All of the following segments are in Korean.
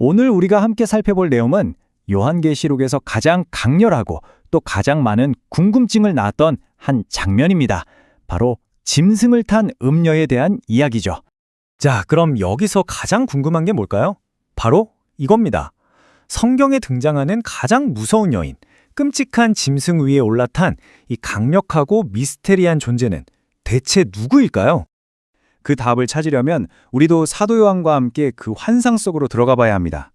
오늘 우리가 함께 살펴볼 내용은 요한계시록에서 가장 강렬하고 또 가장 많은 궁금증을 낳았던 한 장면입니다. 바로 짐승을 탄 음녀에 대한 이야기죠. 자, 그럼 여기서 가장 궁금한 게 뭘까요? 바로 이겁니다. 성경에 등장하는 가장 무서운 여인, 끔찍한 짐승 위에 올라탄 이 강력하고 미스테리한 존재는 대체 누구일까요? 그 답을 찾으려면 우리도 사도 요한과 함께 그 환상 속으로 들어가 봐야 합니다.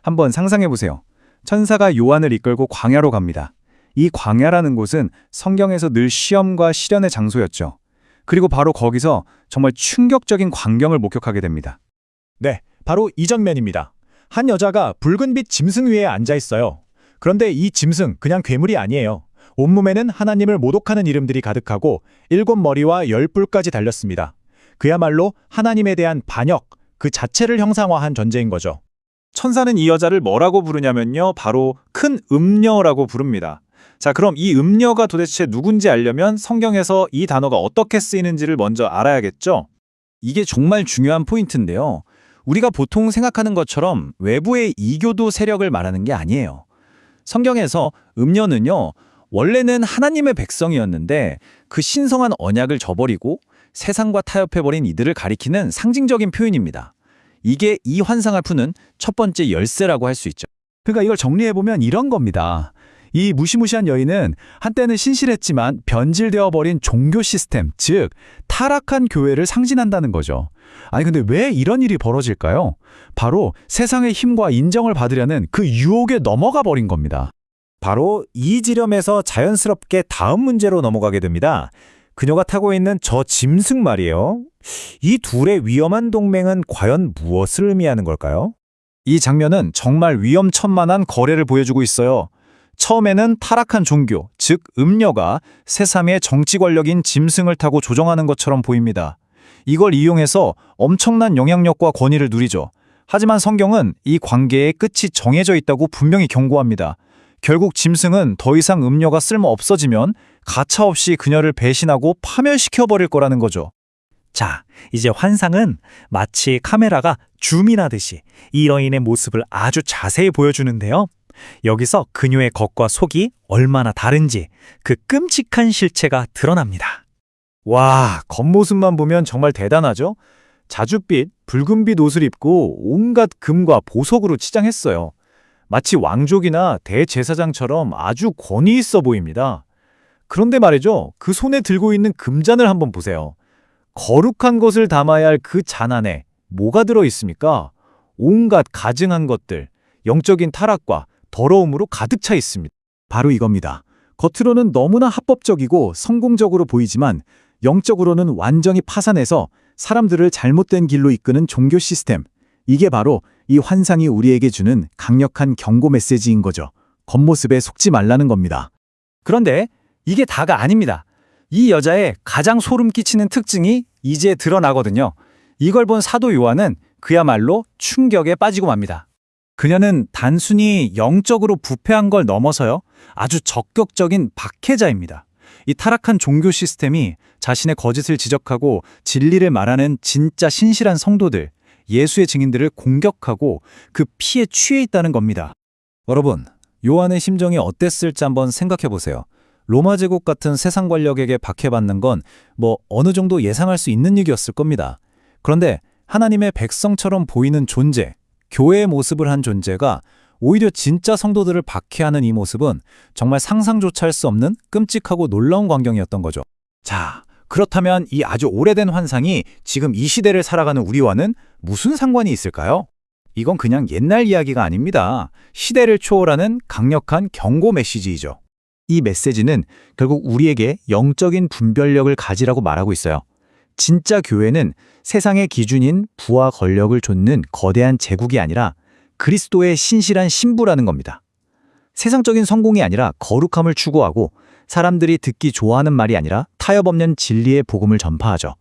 한번 상상해 보세요. 천사가 요한을 이끌고 광야로 갑니다. 이 광야라는 곳은 성경에서 늘 시험과 시련의 장소였죠. 그리고 바로 거기서 정말 충격적인 광경을 목격하게 됩니다. 네, 바로 이 장면입니다. 한 여자가 붉은빛 짐승 위에 앉아 있어요. 그런데 이 짐승 그냥 괴물이 아니에요. 온몸에는 하나님을 모독하는 이름들이 가득하고 7머리와 10뿔까지 달렸습니다. 그야말로 하나님에 대한 반역, 그 자체를 형상화한 존재인 거죠. 천사는 이 여자를 뭐라고 부르냐면요. 바로 큰 음녀라고 부릅니다. 자, 그럼 이 음녀가 도대체 누군지 알려면 성경에서 이 단어가 어떻게 쓰이는지를 먼저 알아야겠죠? 이게 정말 중요한 포인트인데요. 우리가 보통 생각하는 것처럼 외부의 이교도 세력을 말하는 게 아니에요. 성경에서 음녀는요, 원래는 하나님의 백성이었는데 그 신성한 언약을 저버리고 세상과 타협해버린 이들을 가리키는 상징적인 표현입니다. 이게 이 환상을 푸는 첫 번째 열쇠라고 할 수 있죠. 그러니까 이걸 정리해보면 이런 겁니다. 이 무시무시한 여인은 한때는 신실했지만 변질되어 버린 종교 시스템, 즉 타락한 교회를 상징한다는 거죠. 아니 근데 왜 이런 일이 벌어질까요? 바로 세상의 힘과 인정을 받으려는 그 유혹에 넘어가 버린 겁니다. 바로 이 지점에서 자연스럽게 다음 문제로 넘어가게 됩니다. 그녀가 타고 있는 저 짐승 말이에요. 이 둘의 위험한 동맹은 과연 무엇을 의미하는 걸까요? 이 장면은 정말 위험천만한 거래를 보여주고 있어요. 처음에는 타락한 종교, 즉 음녀가 세상의 정치 권력인 짐승을 타고 조정하는 것처럼 보입니다. 이걸 이용해서 엄청난 영향력과 권위를 누리죠. 하지만 성경은 이 관계의 끝이 정해져 있다고 분명히 경고합니다. 결국 짐승은 더 이상 음녀가 쓸모 없어지면 가차없이 그녀를 배신하고 파멸시켜버릴 거라는 거죠. 자, 이제 환상은 마치 카메라가 줌인하듯이 이 여인의 모습을 아주 자세히 보여주는데요. 여기서 그녀의 겉과 속이 얼마나 다른지 그 끔찍한 실체가 드러납니다. 와, 겉모습만 보면 정말 대단하죠? 자줏빛, 붉은빛 옷을 입고 온갖 금과 보석으로 치장했어요. 마치 왕족이나 대제사장처럼 아주 권위 있어 보입니다. 그런데 말이죠, 그 손에 들고 있는 금잔을 한번 보세요. 거룩한 것을 담아야 할 그 잔 안에 뭐가 들어 있습니까? 온갖 가증한 것들, 영적인 타락과 더러움으로 가득 차 있습니다. 바로 이겁니다. 겉으로는 너무나 합법적이고 성공적으로 보이지만 영적으로는 완전히 파산해서 사람들을 잘못된 길로 이끄는 종교 시스템. 이게 바로 이 환상이 우리에게 주는 강력한 경고 메시지인 거죠. 겉모습에 속지 말라는 겁니다. 그런데 이게 다가 아닙니다. 이 여자의 가장 소름 끼치는 특징이 이제 드러나거든요. 이걸 본 사도 요한은 그야말로 충격에 빠지고 맙니다. 그녀는 단순히 영적으로 부패한 걸 넘어서요, 아주 적극적인 박해자입니다. 이 타락한 종교 시스템이 자신의 거짓을 지적하고 진리를 말하는 진짜 신실한 성도들, 예수의 증인들을 공격하고 그 피에 취해 있다는 겁니다. 여러분, 요한의 심정이 어땠을지 한번 생각해 보세요. 로마 제국 같은 세상 권력에게 박해받는 건 어느 정도 예상할 수 있는 일이었을 겁니다. 그런데 하나님의 백성처럼 보이는 존재, 교회의 모습을 한 존재가 오히려 진짜 성도들을 박해하는 이 모습은 정말 상상조차 할 수 없는 끔찍하고 놀라운 광경이었던 거죠. 자, 그렇다면 이 아주 오래된 환상이 지금 이 시대를 살아가는 우리와는 무슨 상관이 있을까요? 이건 그냥 옛날 이야기가 아닙니다. 시대를 초월하는 강력한 경고 메시지이죠. 이 메시지는 결국 우리에게 영적인 분별력을 가지라고 말하고 있어요. 진짜 교회는 세상의 기준인 부와 권력을 좇는 거대한 제국이 아니라 그리스도의 신실한 신부라는 겁니다. 세상적인 성공이 아니라 거룩함을 추구하고 사람들이 듣기 좋아하는 말이 아니라 타협 없는 진리의 복음을 전파하죠.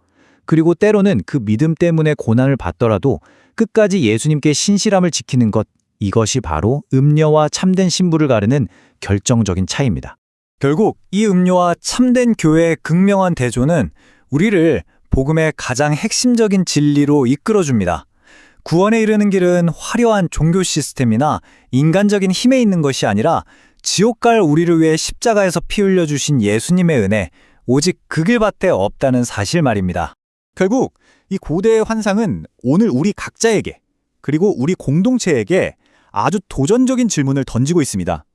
그리고 때로는 그 믿음 때문에 고난을 받더라도 끝까지 예수님께 신실함을 지키는 것, 이것이 바로 음녀와 참된 신부를 가르는 결정적인 차이입니다. 결국 이 음녀와 참된 교회의 극명한 대조는 우리를 복음의 가장 핵심적인 진리로 이끌어줍니다. 구원에 이르는 길은 화려한 종교 시스템이나 인간적인 힘에 있는 것이 아니라 지옥 갈 우리를 위해 십자가에서 피 흘려 주신 예수님의 은혜, 오직 그 길밖에 없다는 사실 말입니다. 결국 이 고대의 환상은 오늘 우리 각자에게 그리고 우리 공동체에게 아주 도전적인 질문을 던지고 있습니다.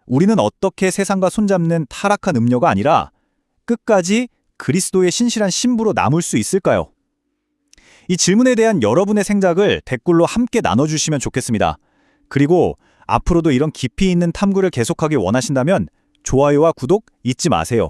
우리는 어떻게 세상과 손잡는 타락한 음녀가 아니라 끝까지 그리스도의 신실한 신부로 남을 수 있을까요? 이 질문에 대한 여러분의 생각을 댓글로 함께 나눠주시면 좋겠습니다. 그리고 앞으로도 이런 깊이 있는 탐구를 계속하길 원하신다면 좋아요와 구독 잊지 마세요.